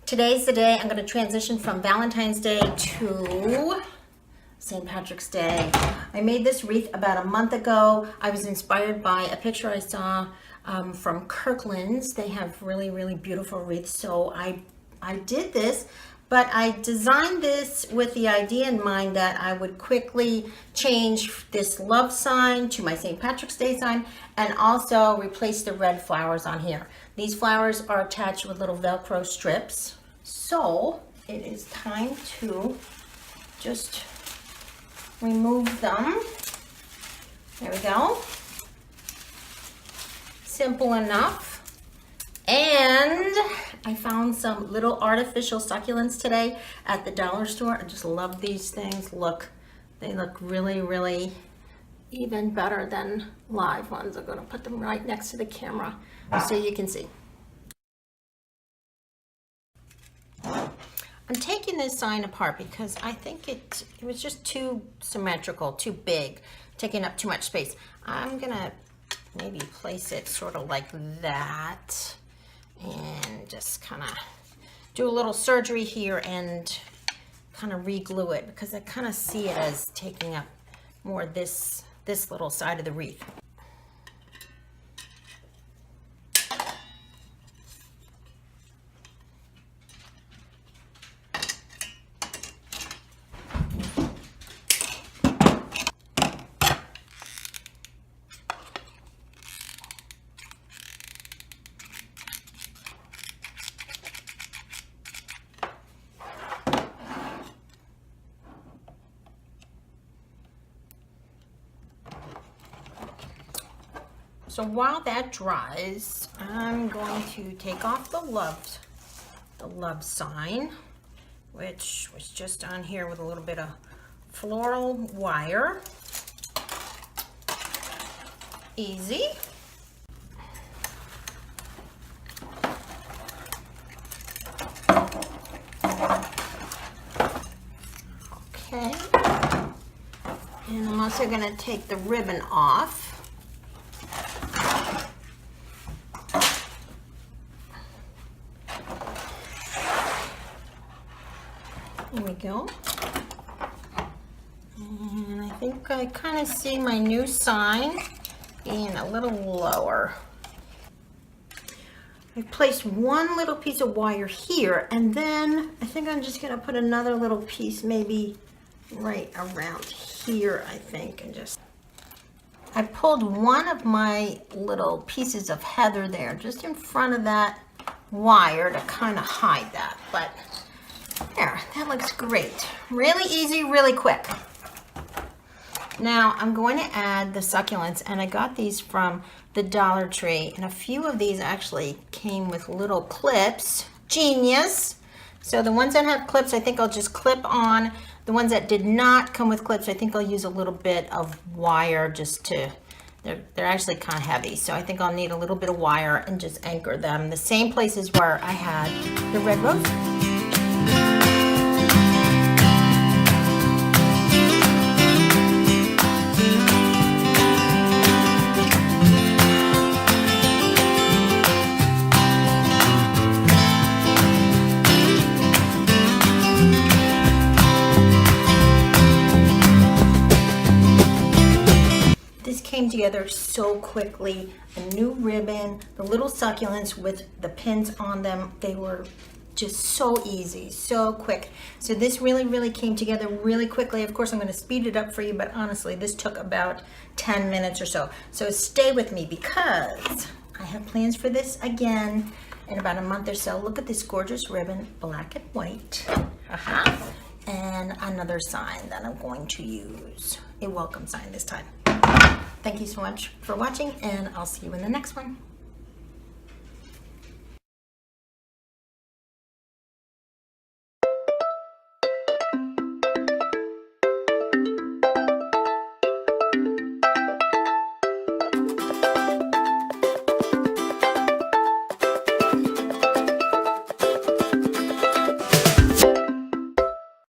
Today's the day I'm going to transition from Valentine's Day to St. Patrick's Day. I made this wreath about a month ago. I was inspired by a picture I saw from Kirkland's. They have really, really beautiful wreaths. So I did this, but I designed this with the idea in mind that I would quickly change this love sign to my St. Patrick's Day sign and also replace the red flowers on here. These flowers are attached with little Velcro strips. So it is time to just remove them. There we go. Simple enough. And I found some little artificial succulents today at the dollar store. I just love these things. Look, they look really, really even better than live ones. I'm going to put them right next to the camera so you can see. I'm taking this sign apart because I think it was just too symmetrical, too big, taking up too much space. I'm gonna maybe place it sort of like that and just kind of do a little surgery here and kind of re-glue it because I kind of see it as taking up more this little side of the wreath. So while that dries, I'm going to take off the love sign, which was just on here with a little bit of floral wire. Easy. Okay. And I'm also going to take the ribbon off. There we go. And I think I kind of see my new sign being a little lower. I placed one little piece of wire here, and then I think I'm just going to put another little piece maybe right around here, I think, and just... I pulled one of my little pieces of heather there just in front of that wire to kind of hide that, but there, that looks great. Really easy, really quick. Now I'm going to add the succulents, and I got these from the Dollar Tree, and a few of these actually came with little clips. Genius. So the ones that have clips, I think I'll just clip on. The ones that did not come with clips, I think I'll use a little bit of wire just to, they're actually kind of heavy, so I think I'll need a little bit of wire and just anchor them the same places where I had the red rose. Came together so quickly. A new ribbon, the little succulents with the pins on them, they were just so easy, so quick. So this really, really came together really quickly. Of course, I'm going to speed it up for you, but honestly, this took about 10 minutes or so. So stay with me because I have plans for this again in about a month or so. Look at this gorgeous ribbon, black and white. And another sign that I'm going to use, a welcome sign this time. Thank you so much for watching, and I'll see you in the next one.